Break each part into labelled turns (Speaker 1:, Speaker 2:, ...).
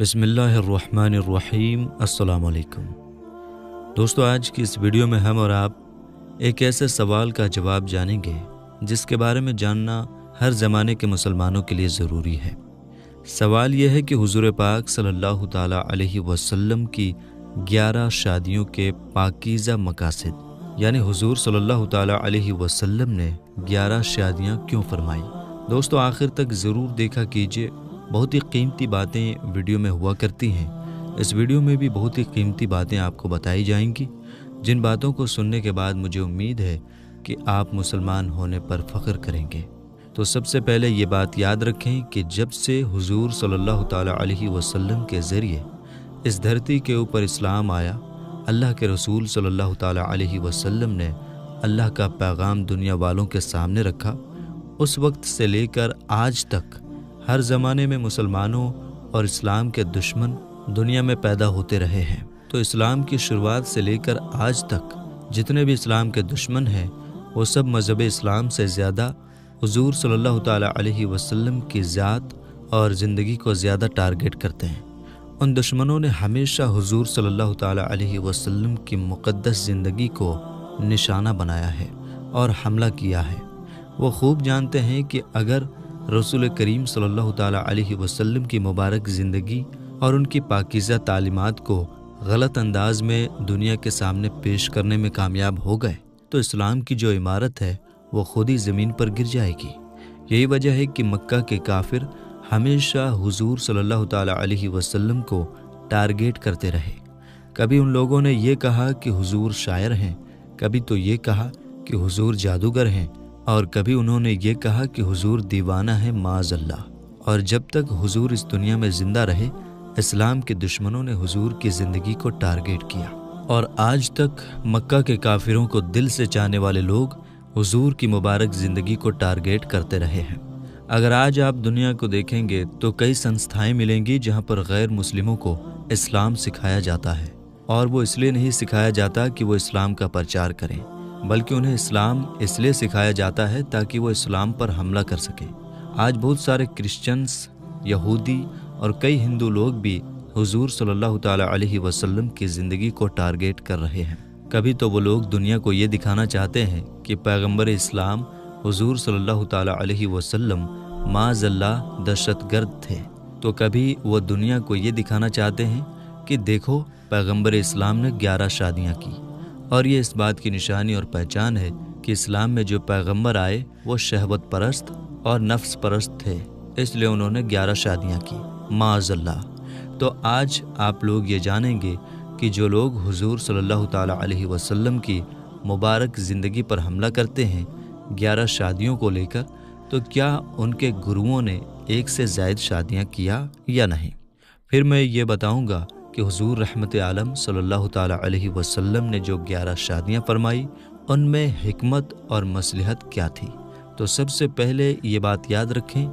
Speaker 1: بسم اللہ الرحمن الرحیم۔ السلام علیکم دوستو، آج کی اس ویڈیو میں ہم اور آپ ایک ایسے سوال کا جواب جانیں گے جس کے بارے میں جاننا ہر زمانے کے مسلمانوں کے لیے ضروری ہے۔ سوال یہ ہے کہ حضور پاک صلی اللہ تعالیٰ علیہ وسلم کی 11 شادیوں کے پاکیزہ مقاصد، یعنی حضور صلی اللہ تعالیٰ علیہ وسلم نے 11 شادیاں کیوں فرمائی۔ دوستو آخر تک ضرور دیکھا کیجیے، بہت ہی قیمتی باتیں ویڈیو میں ہوا کرتی ہیں۔ اس ویڈیو میں بھی بہت ہی قیمتی باتیں آپ کو بتائی جائیں گی، جن باتوں کو سننے کے بعد مجھے امید ہے کہ آپ مسلمان ہونے پر فخر کریں گے۔ تو سب سے پہلے یہ بات یاد رکھیں کہ جب سے حضور صلی اللہ تعالیٰ علیہ وسلم کے ذریعے اس دھرتی کے اوپر اسلام آیا، اللہ کے رسول صلی اللہ تعالیٰ علیہ وسلم نے اللہ کا پیغام دنیا والوں کے سامنے رکھا، اس وقت سے لے کر آج تک ہر زمانے میں مسلمانوں اور اسلام کے دشمن دنیا میں پیدا ہوتے رہے ہیں۔ تو اسلام کی شروعات سے لے کر آج تک جتنے بھی اسلام کے دشمن ہیں، وہ سب مذہب اسلام سے زیادہ حضور صلی اللہ تعالیٰ علیہ وسلم کی ذات اور زندگی کو زیادہ ٹارگٹ کرتے ہیں۔ ان دشمنوں نے ہمیشہ حضور صلی اللہ تعالیٰ علیہ وسلم کی مقدس زندگی کو نشانہ بنایا ہے اور حملہ کیا ہے۔ وہ خوب جانتے ہیں کہ اگر رسول کریم صلی اللہ تعالیٰ علیہ وسلم کی مبارک زندگی اور ان کی پاکیزہ تعلیمات کو غلط انداز میں دنیا کے سامنے پیش کرنے میں کامیاب ہو گئے تو اسلام کی جو عمارت ہے وہ خود ہی زمین پر گر جائے گی۔ یہی وجہ ہے کہ مکہ کے کافر ہمیشہ حضور صلی اللہ تعالیٰ علیہ وسلم کو ٹارگیٹ کرتے رہے۔ کبھی ان لوگوں نے یہ کہا کہ حضور شاعر ہیں، کبھی تو یہ کہا کہ حضور جادوگر ہیں، اور کبھی انہوں نے یہ کہا کہ حضور دیوانہ ہے معاذ اللہ۔ اور جب تک حضور اس دنیا میں زندہ رہے، اسلام کے دشمنوں نے حضور کی زندگی کو ٹارگیٹ کیا، اور آج تک مکہ کے کافروں کو دل سے چاہنے والے لوگ حضور کی مبارک زندگی کو ٹارگیٹ کرتے رہے ہیں۔ اگر آج آپ دنیا کو دیکھیں گے تو کئی سنستھائیں ملیں گی جہاں پر غیر مسلموں کو اسلام سکھایا جاتا ہے، اور وہ اس لیے نہیں سکھایا جاتا کہ وہ اسلام کا پرچار کریں، بلکہ انہیں اسلام اس لیے سکھایا جاتا ہے تاکہ وہ اسلام پر حملہ کر سکیں۔ آج بہت سارے کرسچنز، یہودی اور کئی ہندو لوگ بھی حضور صلی اللہ تعالیٰ علیہ وسلم کی زندگی کو ٹارگیٹ کر رہے ہیں۔ کبھی تو وہ لوگ دنیا کو یہ دکھانا چاہتے ہیں کہ پیغمبر اسلام حضور صلی اللہ تعالیٰ علیہ وسلم معاذ اللہ دہشت گرد تھے، تو کبھی وہ دنیا کو یہ دکھانا چاہتے ہیں کہ دیکھو پیغمبر اسلام نے 11 شادیاں کی، اور یہ اس بات کی نشانی اور پہچان ہے کہ اسلام میں جو پیغمبر آئے وہ شہوت پرست اور نفس پرست تھے، اس لیے انہوں نے 11 شادیاں کی معاذ اللہ۔ تو آج آپ لوگ یہ جانیں گے کہ جو لوگ حضور صلی اللہ تعالیٰ علیہ وسلم کی مبارک زندگی پر حملہ کرتے ہیں 11 شادیوں کو لے کر، تو کیا ان کے گروؤں نے ایک سے زائد شادیاں کیا یا نہیں؟ پھر میں یہ بتاؤں گا کہ حضور رحمت عالم صلی اللہ تعالیٰ علیہ وسلم نے جو 11 شادیاں فرمائی، ان میں حکمت اور مصلحت کیا تھی۔ تو سب سے پہلے یہ بات یاد رکھیں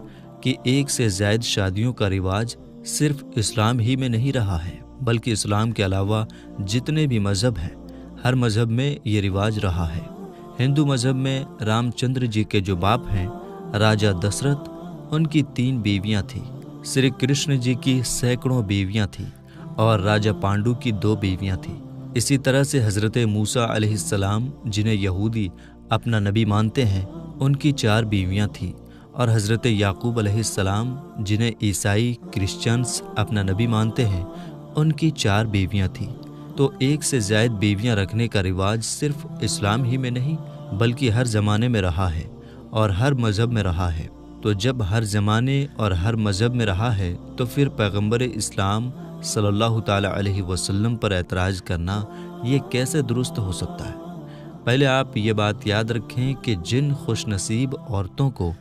Speaker 1: کہ ایک سے زائد شادیوں کا رواج صرف اسلام ہی میں نہیں رہا ہے، بلکہ اسلام کے علاوہ جتنے بھی مذہب ہیں، ہر مذہب میں یہ رواج رہا ہے۔ ہندو مذہب میں رام چندر جی کے جو باپ ہیں راجہ دسرتھ، ان کی 3 بیویاں تھیں، سری کرشن جی کی سینکڑوں بیویاں تھیں، اور راجہ پانڈو کی 2 بیویاں تھیں۔ اسی طرح سے حضرت موسیٰ علیہ السلام جنہیں یہودی اپنا نبی مانتے ہیں، ان کی 4 بیویاں تھیں، اور حضرت یعقوب علیہ السلام جنہیں عیسائی کرسچنز اپنا نبی مانتے ہیں، ان کی 4 بیویاں تھیں۔ تو ایک سے زائد بیویاں رکھنے کا رواج صرف اسلام ہی میں نہیں بلکہ ہر زمانے میں رہا ہے اور ہر مذہب میں رہا ہے۔ تو جب ہر زمانے اور ہر مذہب میں رہا ہے تو پھر پیغمبر اسلام صلی اللہ تعالیٰ علیہ وسلم پر اعتراض کرنا یہ کیسے درست ہو سکتا ہے؟ پہلے آپ یہ بات یاد رکھیں کہ جن خوش نصیب عورتوں کو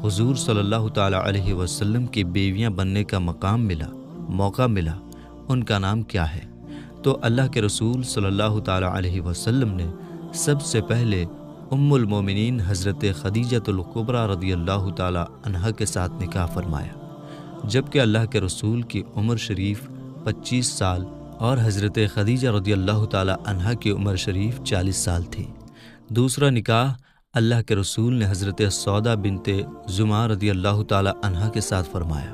Speaker 1: حضور صلی اللہ تعالیٰ علیہ وسلم کی بیویاں بننے کا مقام ملا، موقع ملا، ان کا نام کیا ہے؟ تو اللہ کے رسول صلی اللہ تعالیٰ علیہ وسلم نے سب سے پہلے ام المومنین حضرت خدیجۃ الکبریٰ رضی اللہ تعالیٰ عنہا کے ساتھ نکاح فرمایا، جبکہ اللہ کے رسول کی عمر شریف 25 سال اور حضرت خدیجہ رضی اللہ تعالیٰ عنہا کی عمر شریف 40 سال تھی۔ دوسرا نکاح اللہ کے رسول نے حضرت سودا بنت زمعہ رضی اللہ تعالیٰ عنہا کے ساتھ فرمایا،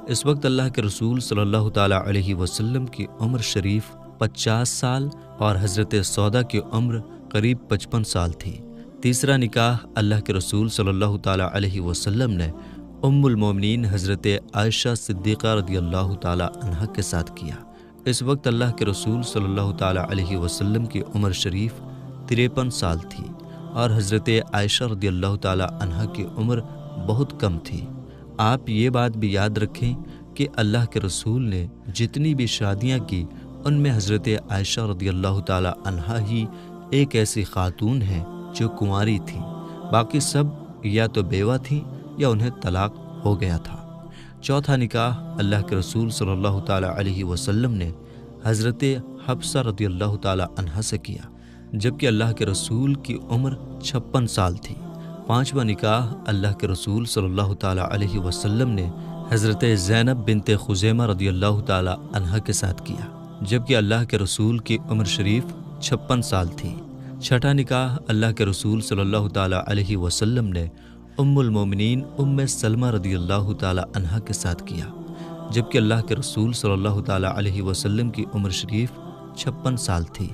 Speaker 1: اس وقت اللہ کے رسول صلی اللہ تعالیٰ علیہ وسلم کی عمر شریف 50 سال اور حضرت سودا کی عمر قریب 55 سال تھی۔ تیسرا نکاح اللہ کے رسول صلی اللہ تعالیٰ علیہ وسلم نے ام المومنین حضرت عائشہ صدیقہ رضی اللہ تعالیٰ عنہا کے ساتھ کیا۔ اس وقت اللہ کے رسول صلی اللہ تعالیٰ علیہ وسلم کی عمر شریف 53 سال تھی اور حضرت عائشہ رضی اللہ تعالیٰ عنہا کی عمر بہت کم تھی۔ آپ یہ بات بھی یاد رکھیں کہ اللہ کے رسول نے جتنی بھی شادیاں کی ان میں حضرت عائشہ رضی اللہ تعالیٰ عنہا ہی ایک ایسی خاتون ہیں جو کنواری تھیں، باقی سب یا تو بیوہ تھیں یا انہیں طلاق ہو گیا تھا۔ چوتھا نکاح اللہ کے رسول صلی اللہ تعالیٰ علیہ وسلم نے حضرت حفصہ رضی اللہ تعالیٰ عنہا سے کیا، جبکہ اللہ کے رسول کی عمر 56 سال تھی۔ پانچواں نکاح اللہ کے رسول صلی اللہ تعالیٰ علیہ وسلم نے حضرت زینب بنت خزیمہ رضی اللہ تعالیٰ عنہا کے ساتھ کیا، جبکہ اللہ کے رسول کی عمر شریف 56 سال تھی۔ چھٹا نکاح اللہ کے رسول صلی اللہ تعالیٰ علیہ وسلم نے ام المومنین ام سلمہ رضی اللہ تعالیٰ عنہا کے ساتھ کیا، جبکہ اللہ کے رسول صلی اللہ تعالیٰ علیہ وسلم کی عمر شریف 56 سال تھی۔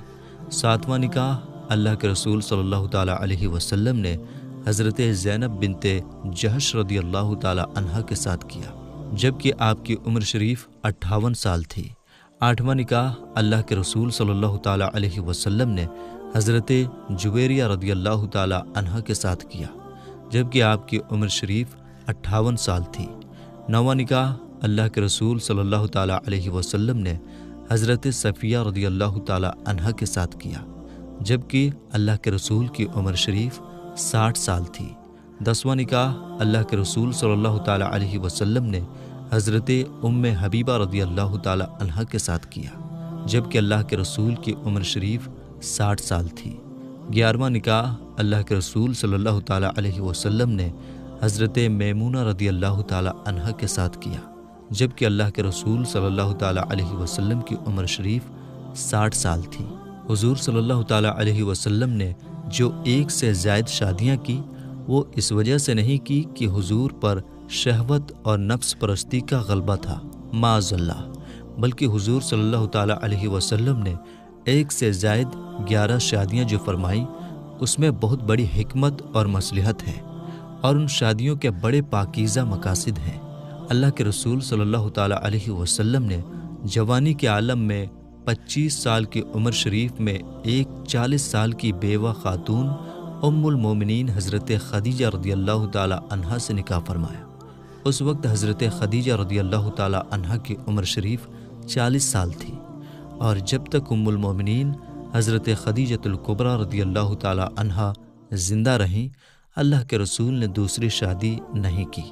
Speaker 1: ساتواں نکاح اللہ کے رسول صلی اللہ تعالیٰ علیہ وسلم نے حضرت زینب بنت جہش رضی اللہ تعالیٰ عنہا کے ساتھ کیا، جبکہ آپ کی عمر شریف 58 سال تھی۔ آٹھواں نکاح اللہ کے رسول صلی اللہ تعالیٰ علیہ وسلم نے حضرت جویریہ رضی اللہ تعالیٰ عنہا کے ساتھ کیا، جبکہ آپ کی عمر شریف 58 سال تھی۔ نواں نکاح اللہ کے رسول صلی اللہ تعالیٰ علیہ وسلم نے حضرت صفیہ رضی اللہ تعالیٰ عنہا کے ساتھ کیا، جبکہ اللہ کے رسول کی عمر شریف 60 سال تھی۔ 10واں نکاح اللہ کے رسول صلی اللہ تعالیٰ علیہ وسلم نے حضرت ام حبیبہ رضی اللہ تعالیٰ عنہا کے ساتھ کیا، جبکہ اللہ کے رسول کی عمر شریف 60 سال تھی۔ 11واں نکاح اللہ کے رسول صلی اللہ تعالیٰ علیہ وسلم نے حضرت میمونہ رضی اللہ تعالیٰ عنہا کے ساتھ کیا، جبکہ اللہ کے رسول صلی اللہ تعالیٰ علیہ وسلم کی عمر شریف 60 سال تھی۔ حضور صلی اللہ تعالیٰ علیہ وسلم نے جو ایک سے زائد شادیاں کی وہ اس وجہ سے نہیں کی کہ حضور پر شہوت اور نفس پرستی کا غلبہ تھا، معاذ اللہ، بلکہ حضور صلی اللہ تعالیٰ علیہ وسلم نے ایک سے زائد 11 شادیاں جو فرمائیں اس میں بہت بڑی حکمت اور مصلحت ہے، اور ان شادیوں کے بڑے پاکیزہ مقاصد ہیں۔ اللہ کے رسول صلی اللہ تعالیٰ علیہ وسلم نے جوانی کے عالم میں 25 سال کی عمر شریف میں ایک 40 سال کی بیوہ خاتون ام المومنین حضرت خدیجہ رضی اللہ تعالیٰ عنہا سے نکاح فرمایا۔ اس وقت حضرت خدیجہ رضی اللہ تعالیٰ عنہا کی عمر شریف 40 سال تھی، اور جب تک ام المومنین حضرت خدیجۃ الکبریٰ رضی اللہ تعالیٰ عنہا زندہ رہیں اللہ کے رسول نے دوسری شادی نہیں کی،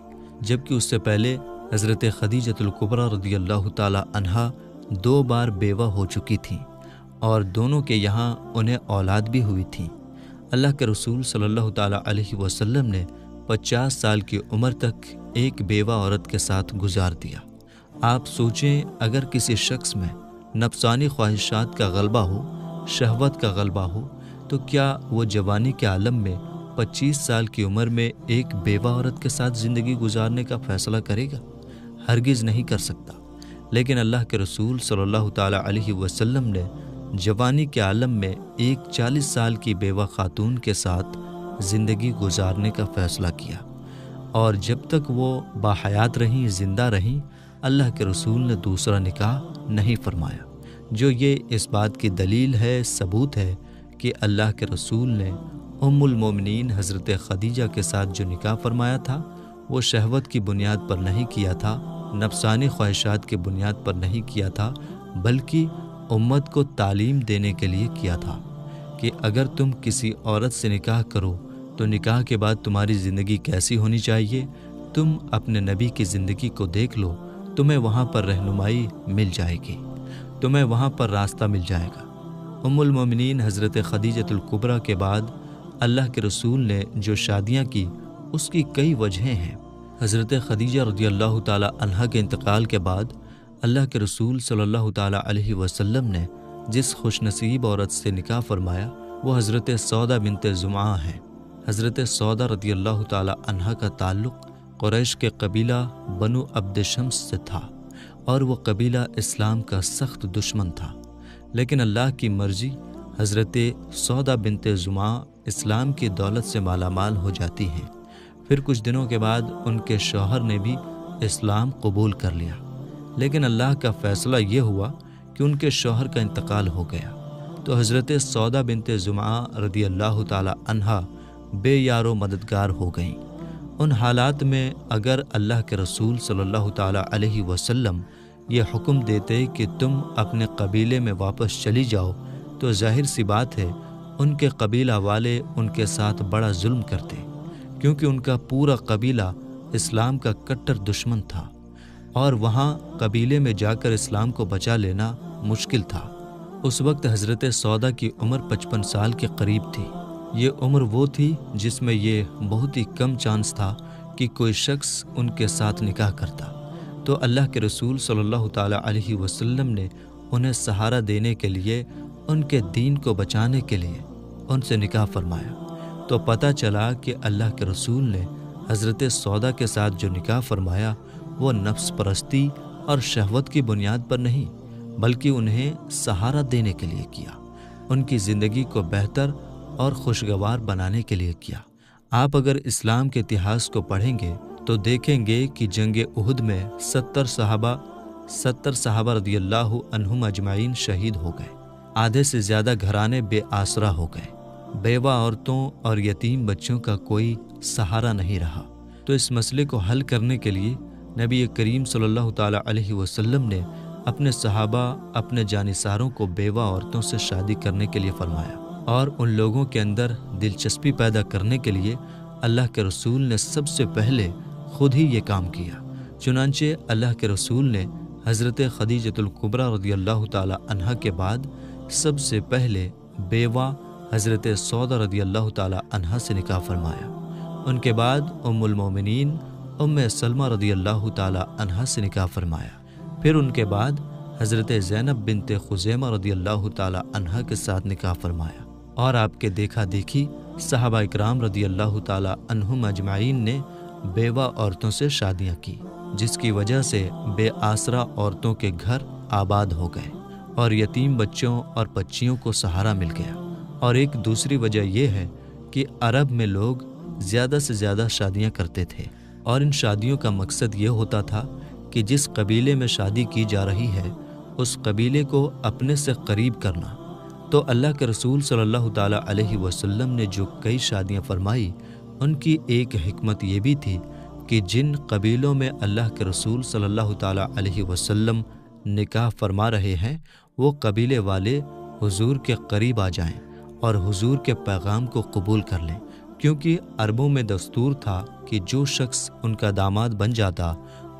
Speaker 1: جبکہ اس سے پہلے حضرت خدیجۃ الکبریٰ رضی اللہ تعالیٰ عنہا 2 بار بیوہ ہو چکی تھیں، اور دونوں کے یہاں انہیں اولاد بھی ہوئی تھی۔ اللہ کے رسول صلی اللہ تعالیٰ علیہ وسلم نے 50 سال کی عمر تک ایک بیوہ عورت کے ساتھ گزار دیا۔ آپ سوچیں، اگر کسی شخص میں نفسانی خواہشات کا غلبہ ہو، شہوت کا غلبہ ہو، تو کیا وہ جوانی کے عالم میں 25 سال کی عمر میں ایک بیوہ عورت کے ساتھ زندگی گزارنے کا فیصلہ کرے گا؟ ہرگز نہیں کر سکتا۔ لیکن اللہ کے رسول صلی اللہ تعالیٰ علیہ وسلم نے جوانی کے عالم میں ایک 40 سال کی بیوہ خاتون کے ساتھ زندگی گزارنے کا فیصلہ کیا، اور جب تک وہ باحیات رہیں، زندہ رہیں، اللہ کے رسول نے دوسرا نکاح نہیں فرمایا، جو یہ اس بات کی دلیل ہے، ثبوت ہے کہ اللہ کے رسول نے ام المومنین حضرت خدیجہ کے ساتھ جو نکاح فرمایا تھا وہ شہوت کی بنیاد پر نہیں کیا تھا، نفسانی خواہشات کی بنیاد پر نہیں کیا تھا، بلکہ امت کو تعلیم دینے کے لیے کیا تھا کہ اگر تم کسی عورت سے نکاح کرو تو نکاح کے بعد تمہاری زندگی کیسی ہونی چاہیے، تم اپنے نبی کی زندگی کو دیکھ لو، تمہیں وہاں پر رہنمائی مل جائے گی، تمہیں وہاں پر راستہ مل جائے گا۔ ام المومنین حضرت خدیجۃ الکبریٰ کے بعد اللہ کے رسول نے جو شادیاں کی اس کی کئی وجہیں ہیں۔ حضرت خدیجہ رضی اللہ تعالیٰ عنہا کے انتقال کے بعد اللہ کے رسول صلی اللہ تعالیٰ علیہ وسلم نے جس خوش نصیب عورت سے نکاح فرمایا وہ حضرت سودا بنت زمعہ ہیں۔ حضرت سودا رضی اللہ تعالیٰ عنہا کا تعلق قریش کے قبیلہ بنو عبد شمس سے تھا اور وہ قبیلہ اسلام کا سخت دشمن تھا، لیکن اللہ کی مرضی حضرت سودا بنت زمعہ اسلام کی دولت سے مالا مال ہو جاتی ہیں۔ پھر کچھ دنوں کے بعد ان کے شوہر نے بھی اسلام قبول کر لیا، لیکن اللہ کا فیصلہ یہ ہوا کہ ان کے شوہر کا انتقال ہو گیا، تو حضرت سودا بنت زمعہ رضی اللہ تعالی عنہا بے یار و مددگار ہو گئیں۔ ان حالات میں اگر اللہ کے رسول صلی اللہ تعالی علیہ وسلم یہ حکم دیتے کہ تم اپنے قبیلے میں واپس چلی جاؤ تو ظاہر سی بات ہے ان کے قبیلہ والے ان کے ساتھ بڑا ظلم کرتے، کیونکہ ان کا پورا قبیلہ اسلام کا کٹر دشمن تھا اور وہاں قبیلے میں جا کر اسلام کو بچا لینا مشکل تھا۔ اس وقت حضرت سودا کی عمر 55 سال کے قریب تھی۔ یہ عمر وہ تھی جس میں یہ بہت ہی کم چانس تھا کہ کوئی شخص ان کے ساتھ نکاح کرتا، تو اللہ کے رسول صلی اللہ تعالی علیہ وسلم نے انہیں سہارا دینے کے لیے، ان کے دین کو بچانے کے لیے ان سے نکاح فرمایا۔ تو پتہ چلا کہ اللہ کے رسول نے حضرت سودا کے ساتھ جو نکاح فرمایا وہ نفس پرستی اور شہوت کی بنیاد پر نہیں، بلکہ انہیں سہارا دینے کے لیے کیا، ان کی زندگی کو بہتر اور خوشگوار بنانے کے لیے کیا۔ آپ اگر اسلام کے اتہاس کو پڑھیں گے تو دیکھیں گے کہ جنگ احد میں 70 صحابہ رضی اللہ عنہم اجمعین شہید ہو گئے، آدھے سے زیادہ گھرانے بے آسرا ہو گئے، بیوہ عورتوں اور یتیم بچوں کا کوئی سہارا نہیں رہا۔ تو اس مسئلے کو حل کرنے کے لیے نبی کریم صلی اللہ تعالی علیہ وسلم نے اپنے صحابہ، اپنے جانثاروں کو بیوہ عورتوں سے شادی کرنے کے لیے فرمایا، اور ان لوگوں کے اندر دلچسپی پیدا کرنے کے لیے اللہ کے رسول نے سب سے پہلے خود ہی یہ کام کیا۔ چنانچہ اللہ کے رسول نے حضرت خدیجۃ الکبریٰ رضی اللہ تعالی عنہا کے بعد سب سے پہلے بیوہ حضرت سودا رضی اللہ تعالی عنہا سے نکاح فرمایا۔ ان کے بعد ام المومنین ام سلمہ رضی اللہ تعالی عنہا سے نکاح فرمایا۔ پھر ان کے بعد حضرت زینب بنت خزیمہ رضی اللہ تعالی عنہا کے ساتھ نکاح فرمایا، اور آپ کے دیکھا دیکھی صحابہ اکرام رضی اللہ تعالی عنہم اجمعین نے بیوہ عورتوں سے شادیاں کی، جس کی وجہ سے بے آسرا عورتوں کے گھر آباد ہو گئے اور یتیم بچوں اور بچیوں کو سہارا مل گیا۔ اور ایک دوسری وجہ یہ ہے کہ عرب میں لوگ زیادہ سے زیادہ شادیاں کرتے تھے، اور ان شادیوں کا مقصد یہ ہوتا تھا کہ جس قبیلے میں شادی کی جا رہی ہے اس قبیلے کو اپنے سے قریب کرنا۔ تو اللہ کے رسول صلی اللہ تعالی علیہ وسلم نے جو کئی شادیاں فرمائی، ان کی ایک حکمت یہ بھی تھی کہ جن قبیلوں میں اللہ کے رسول صلی اللہ تعالی علیہ وسلم نکاح فرما رہے ہیں وہ قبیلے والے حضور کے قریب آ جائیں اور حضور کے پیغام کو قبول کر لیں، کیونکہ عربوں میں دستور تھا کہ جو شخص ان کا داماد بن جاتا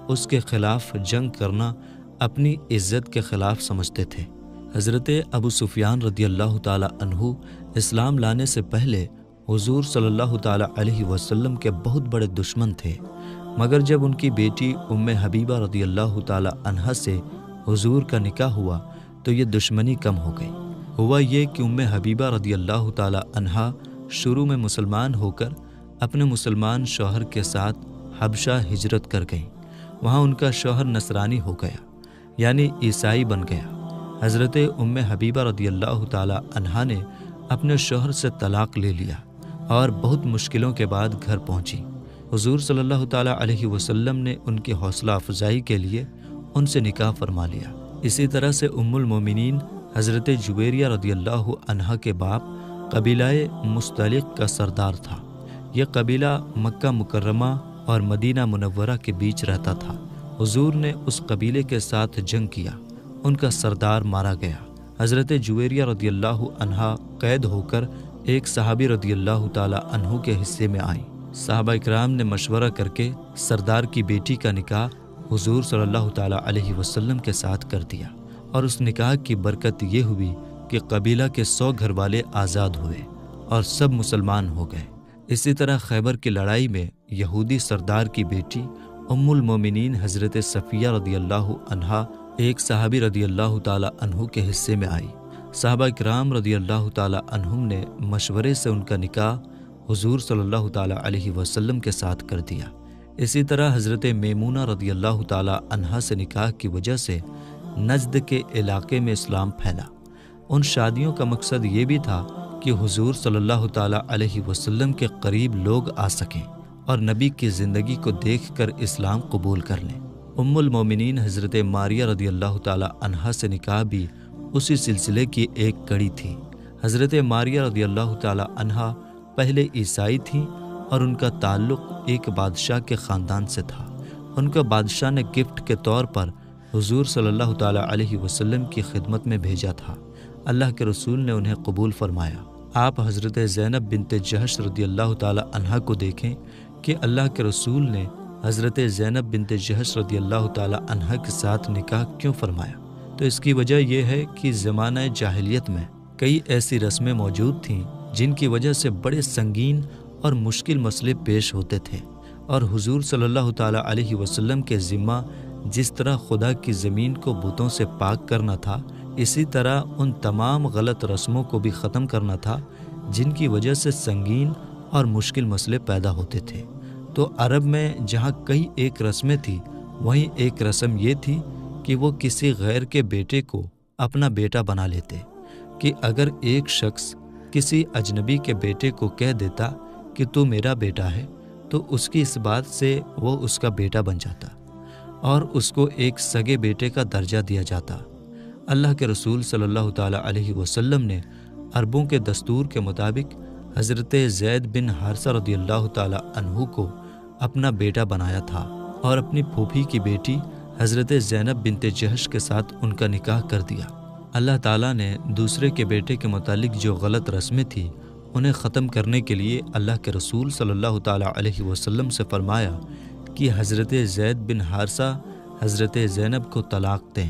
Speaker 1: اس کے خلاف جنگ کرنا اپنی عزت کے خلاف سمجھتے تھے۔ حضرت ابو سفیان رضی اللہ تعالی عنہ اسلام لانے سے پہلے حضور صلی اللہ تعالی علیہ وسلم کے بہت بڑے دشمن تھے، مگر جب ان کی بیٹی ام حبیبہ رضی اللہ تعالی عنہا سے حضور کا نکاح ہوا تو یہ دشمنی کم ہو گئی۔ ہوا یہ کہ ام حبیبہ رضی اللہ تعالی عنہا شروع میں مسلمان ہو کر اپنے مسلمان شوہر کے ساتھ حبشہ ہجرت کر گئیں۔ وہاں ان کا شوہر نصرانی ہو گیا، یعنی عیسائی بن گیا۔ حضرت ام حبیبہ رضی اللہ تعالی عنہا نے اپنے شوہر سے طلاق لے لیا اور بہت مشکلوں کے بعد گھر پہنچی۔ حضور صلی اللہ تعالی علیہ وسلم نے ان کی حوصلہ افزائی کے لیے ان سے نکاح فرما لیا۔ اسی طرح سے ام المومنین حضرت جویریہ رضی اللہ عنہا کے باپ قبیلہ مستلق کا سردار تھا۔ یہ قبیلہ مکہ مکرمہ اور مدینہ منورہ کے بیچ رہتا تھا۔ حضور نے اس قبیلے کے ساتھ جنگ کیا، ان کا سردار مارا گیا۔ حضرت جویریہ رضی اللہ عنہا قید ہو کر ایک صحابی رضی اللہ تعالی عنہ کے حصے میں آئیں۔ صحابہ اکرام نے مشورہ کر کے سردار کی بیٹی کا نکاح حضور صلی اللہ تعالی علیہ وسلم کے ساتھ کر دیا، اور اس نکاح کی برکت یہ ہوئی کہ قبیلہ کے 100 گھر والے آزاد ہوئے اور سب مسلمان ہو گئے۔ اسی طرح خیبر کی لڑائی میں یہودی سردار کی بیٹی ام المومنین حضرت صفیہ رضی اللہ عنہا ایک صحابی رضی اللہ تعالی عنہ کے حصے میں آئی۔ صحابہ اکرام رضی اللہ تعالی عنہم نے مشورے سے ان کا نکاح حضور صلی اللہ تعالی علیہ وسلم کے ساتھ کر دیا۔ اسی طرح حضرت میمونہ رضی اللہ تعالی عنہا سے نکاح کی وجہ سے نجد کے علاقے میں اسلام پھیلا۔ ان شادیوں کا مقصد یہ بھی تھا کہ حضور صلی اللہ تعالی علیہ وسلم کے قریب لوگ آ سکیں اور نبی کی زندگی کو دیکھ کر اسلام قبول کر لیں۔ ام المومنین حضرت ماریہ رضی اللہ تعالی عنہا سے نکاح بھی اسی سلسلے کی ایک کڑی تھی۔ حضرت ماریہ رضی اللہ تعالی عنہا پہلے عیسائی تھیں اور ان کا تعلق ایک بادشاہ کے خاندان سے تھا۔ ان کو بادشاہ نے گفٹ کے طور پر حضور صلی اللہ تعالی علیہ وسلم کی خدمت میں بھیجا تھا۔ اللہ کے رسول نے انہیں قبول فرمایا۔ آپ حضرت زینب بنت جہش رضی اللہ تعالی عنہا کو دیکھیں کہ اللہ کے رسول نے حضرت زینب بنت جہش رضی اللہ تعالی عنہا کے ساتھ نکاح کیوں فرمایا؟ تو اس کی وجہ یہ ہے کہ زمانہ جاہلیت میں کئی ایسی رسمیں موجود تھیں جن کی وجہ سے بڑے سنگین اور مشکل مسئلے پیش ہوتے تھے، اور حضور صلی اللہ تعالی علیہ وسلم کے ذمہ جس طرح خدا کی زمین کو بتوں سے پاک کرنا تھا، اسی طرح ان تمام غلط رسموں کو بھی ختم کرنا تھا جن کی وجہ سے سنگین اور مشکل مسئلے پیدا ہوتے تھے۔ تو عرب میں جہاں کئی ایک رسمیں تھیں، وہیں ایک رسم یہ تھی کہ وہ کسی غیر کے بیٹے کو اپنا بیٹا بنا لیتے، کہ اگر ایک شخص کسی اجنبی کے بیٹے کو کہہ دیتا کہ تو میرا بیٹا ہے، تو اس کی اس بات سے وہ اس کا بیٹا بن جاتا اور اس کو ایک سگے بیٹے کا درجہ دیا جاتا۔ اللہ کے رسول صلی اللہ تعالی علیہ وسلم نے عربوں کے دستور کے مطابق حضرت زید بن حارثہ رضی اللہ تعالی عنہ کو اپنا بیٹا بنایا تھا اور اپنی پھوپھی کی بیٹی حضرت زینب بنت جہش کے ساتھ ان کا نکاح کر دیا۔ اللہ تعالیٰ نے دوسرے کے بیٹے کے متعلق جو غلط رسمیں تھیں انہیں ختم کرنے کے لیے اللہ کے رسول صلی اللہ تعالیٰ علیہ وسلم سے فرمایا کہ حضرت زید بن حارثہ حضرت زینب کو طلاق دیں،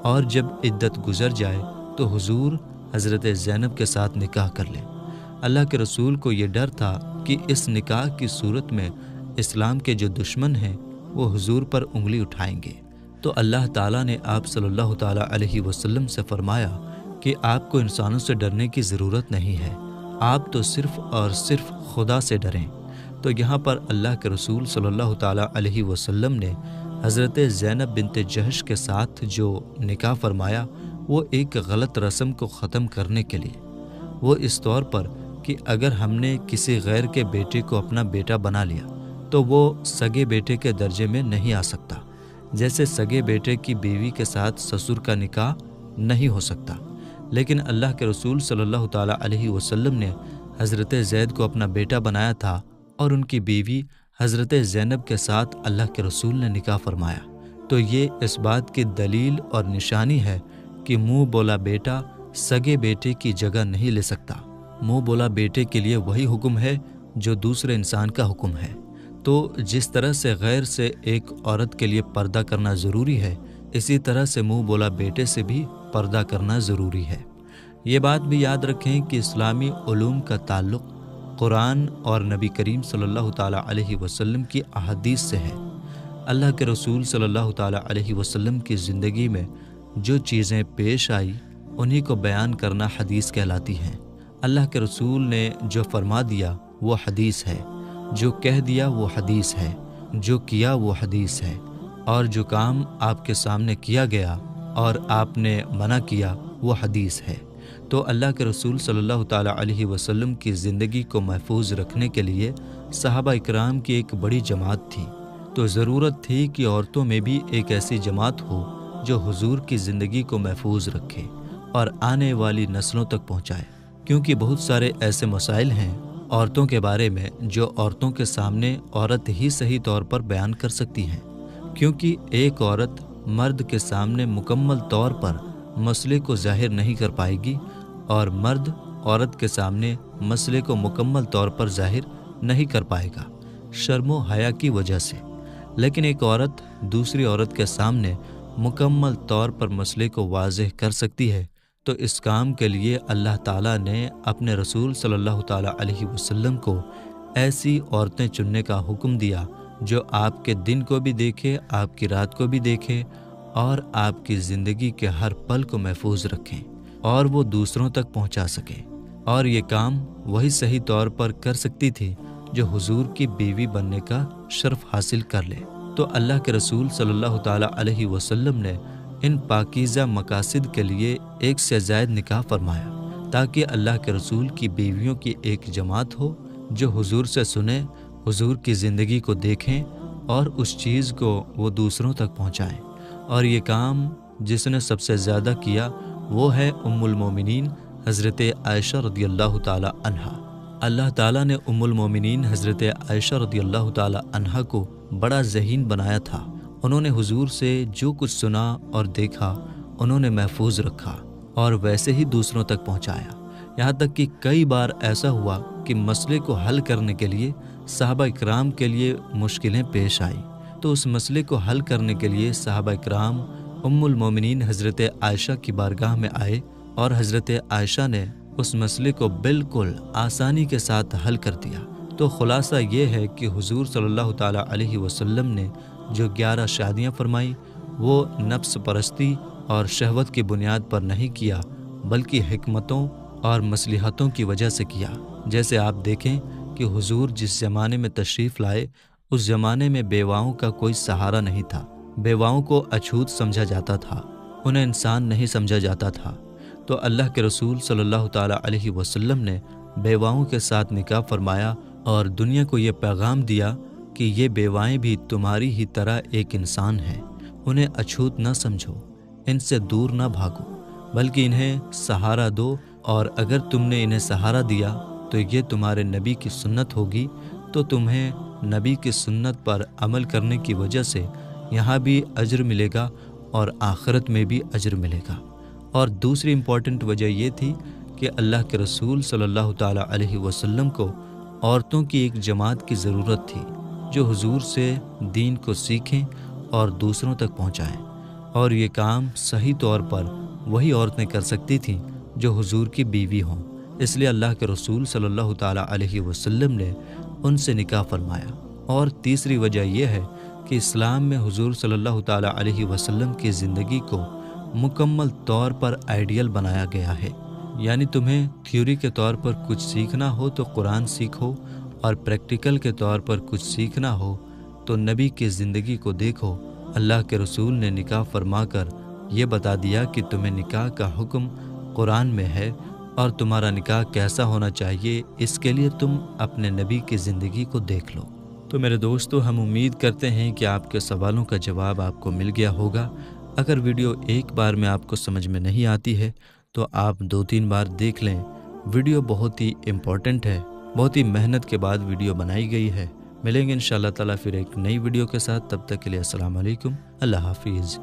Speaker 1: اور جب عدت گزر جائے تو حضور حضرت زینب کے ساتھ نکاح کر لیں۔ اللہ کے رسول کو یہ ڈر تھا کہ اس نکاح کی صورت میں اسلام کے جو دشمن ہیں وہ حضور پر انگلی اٹھائیں گے۔ تو اللہ تعالیٰ نے آپ صلی اللہ تعالیٰ علیہ وسلم سے فرمایا کہ آپ کو انسانوں سے ڈرنے کی ضرورت نہیں ہے، آپ تو صرف اور صرف خدا سے ڈریں۔ تو یہاں پر اللہ کے رسول صلی اللہ تعالیٰ علیہ وسلم نے حضرت زینب بنت جہش کے ساتھ جو نکاح فرمایا وہ ایک غلط رسم کو ختم کرنے کے لیے، وہ اس طور پر کہ اگر ہم نے کسی غیر کے بیٹے کو اپنا بیٹا بنا لیا تو وہ سگے بیٹے کے درجے میں نہیں آ سکتا، جیسے سگے بیٹے کی بیوی کے ساتھ سسر کا نکاح نہیں ہو سکتا۔ لیکن اللہ کے رسول صلی اللہ تعالیٰ علیہ وسلم نے حضرت زید کو اپنا بیٹا بنایا تھا اور ان کی بیوی حضرت زینب کے ساتھ اللہ کے رسول نے نکاح فرمایا۔ تو یہ اس بات کی دلیل اور نشانی ہے کہ منہ بولا بیٹا سگے بیٹے کی جگہ نہیں لے سکتا۔ منہ بولا بیٹے کے لیے وہی حکم ہے جو دوسرے انسان کا حکم ہے۔ تو جس طرح سے غیر سے ایک عورت کے لیے پردہ کرنا ضروری ہے، اسی طرح سے منہ بولا بیٹے سے بھی پردہ کرنا ضروری ہے۔ یہ بات بھی یاد رکھیں کہ اسلامی علوم کا تعلق قرآن اور نبی کریم صلی اللہ تعالیٰ علیہ وسلم کی احادیث سے ہے۔ اللہ کے رسول صلی اللہ تعالیٰ علیہ وسلم کی زندگی میں جو چیزیں پیش آئی انہی کو بیان کرنا حدیث کہلاتی ہیں۔ اللہ کے رسول نے جو فرما دیا وہ حدیث ہے، جو کہہ دیا وہ حدیث ہے، جو کیا وہ حدیث ہے، اور جو کام آپ کے سامنے کیا گیا اور آپ نے منع کیا وہ حدیث ہے۔ تو اللہ کے رسول صلی اللہ تعالیٰ علیہ وسلم کی زندگی کو محفوظ رکھنے کے لیے صحابہ اکرام کی ایک بڑی جماعت تھی، تو ضرورت تھی کہ عورتوں میں بھی ایک ایسی جماعت ہو جو حضور کی زندگی کو محفوظ رکھے اور آنے والی نسلوں تک پہنچائے، کیونکہ بہت سارے ایسے مسائل ہیں عورتوں کے بارے میں جو عورتوں کے سامنے عورت ہی صحیح طور پر بیان کر سکتی ہیں، کیونکہ ایک عورت مرد کے سامنے مکمل طور پر مسئلے کو ظاہر نہیں کر پائے گی اور مرد عورت کے سامنے مسئلے کو مکمل طور پر ظاہر نہیں کر پائے گا شرم و حیا کی وجہ سے۔ لیکن ایک عورت دوسری عورت کے سامنے مکمل طور پر مسئلے کو واضح کر سکتی ہے، تو اس کام کے لیے اللہ تعالیٰ نے اپنے رسول صلی اللہ تعالیٰ علیہ وسلم کو ایسی عورتیں چننے کا حکم دیا جو آپ کے دن کو بھی دیکھے، آپ کی رات کو بھی دیکھے اور آپ کی زندگی کے ہر پل کو محفوظ رکھیں اور وہ دوسروں تک پہنچا سکیں۔ اور یہ کام وہی صحیح طور پر کر سکتی تھی جو حضور کی بیوی بننے کا شرف حاصل کر لے۔ تو اللہ کے رسول صلی اللہ تعالیٰ علیہ وسلم نے ان پاکیزہ مقاصد کے لیے ایک سے زائد نکاح فرمایا، تاکہ اللہ کے رسول کی بیویوں کی ایک جماعت ہو جو حضور سے سنیں، حضور کی زندگی کو دیکھیں اور اس چیز کو وہ دوسروں تک پہنچائیں۔ اور یہ کام جس نے سب سے زیادہ کیا وہ ہے ام المومنین حضرت عائشہ رضی اللہ تعالی عنہا۔ اللہ تعالیٰ نے ام المومنین حضرت عائشہ رضی اللہ تعالی عنہا کو بڑا ذہین بنایا تھا۔ انہوں نے حضور سے جو کچھ سنا اور دیکھا انہوں نے محفوظ رکھا اور ویسے ہی دوسروں تک پہنچایا۔ یہاں تک کہ کئی بار ایسا ہوا کہ مسئلے کو حل کرنے کے لیے صحابہ اکرام کے لیے مشکلیں پیش آئیں، تو اس مسئلے کو حل کرنے کے لیے صحابہ اکرام ام المومنین حضرت عائشہ کی بارگاہ میں آئے اور حضرت عائشہ نے اس مسئلے کو بالکل آسانی کے ساتھ حل کر دیا۔ تو خلاصہ یہ ہے کہ حضور صلی اللہ تعالیٰ علیہ وسلم نے جو 11 شادیاں فرمائیں وہ نفس پرستی اور شہوت کی بنیاد پر نہیں کیا، بلکہ حکمتوں اور مصلحتوں کی وجہ سے کیا۔ جیسے آپ دیکھیں کہ حضور جس زمانے میں تشریف لائے اس زمانے میں بیواؤں کا کوئی سہارا نہیں تھا، بیواؤں کو اچھوت سمجھا جاتا تھا، انہیں انسان نہیں سمجھا جاتا تھا۔ تو اللہ کے رسول صلی اللہ تعالیٰ علیہ وسلم نے بیواؤں کے ساتھ نکاح فرمایا اور دنیا کو یہ پیغام دیا کہ یہ بیوائیں بھی تمہاری ہی طرح ایک انسان ہیں، انہیں اچھوت نہ سمجھو، ان سے دور نہ بھاگو، بلکہ انہیں سہارا دو، اور اگر تم نے انہیں سہارا دیا تو یہ تمہارے نبی کی سنت ہوگی، تو تمہیں نبی کی سنت پر عمل کرنے کی وجہ سے یہاں بھی اجر ملے گا اور آخرت میں بھی اجر ملے گا۔ اور دوسری امپورٹنٹ وجہ یہ تھی کہ اللہ کے رسول صلی اللہ تعالیٰ علیہ وسلم کو عورتوں کی ایک جماعت کی ضرورت تھی جو حضور سے دین کو سیکھیں اور دوسروں تک پہنچائیں، اور یہ کام صحیح طور پر وہی عورتیں کر سکتی تھیں جو حضور کی بیوی ہوں۔ اس لیے اللہ کے رسول صلی اللہ تعالیٰ علیہ وسلم نے ان سے نکاح فرمایا۔ اور تیسری وجہ یہ ہے کہ اسلام میں حضور صلی اللہ تعالیٰ علیہ وسلم کی زندگی کو مکمل طور پر آئیڈیل بنایا گیا ہے، یعنی تمہیں تھیوری کے طور پر کچھ سیکھنا ہو تو قرآن سیکھو، اور پریکٹیکل کے طور پر کچھ سیکھنا ہو تو نبی کی زندگی کو دیکھو۔ اللہ کے رسول نے نکاح فرما کر یہ بتا دیا کہ تمہیں نکاح کا حکم قرآن میں ہے، اور تمہارا نکاح کیسا ہونا چاہیے اس کے لیے تم اپنے نبی کی زندگی کو دیکھ لو۔ تو میرے دوستو، ہم امید کرتے ہیں کہ آپ کے سوالوں کا جواب آپ کو مل گیا ہوگا۔ اگر ویڈیو ایک بار میں آپ کو سمجھ میں نہیں آتی ہے تو آپ 2-3 بار دیکھ لیں۔ ویڈیو بہت ہی امپورٹنٹ ہے، بہت ہی محنت کے بعد ویڈیو بنائی گئی ہے۔ ملیں گے انشاءاللہ تعالیٰ پھر ایک نئی ویڈیو کے ساتھ، تب تک کے لیے السلام علیکم، اللہ حافظ۔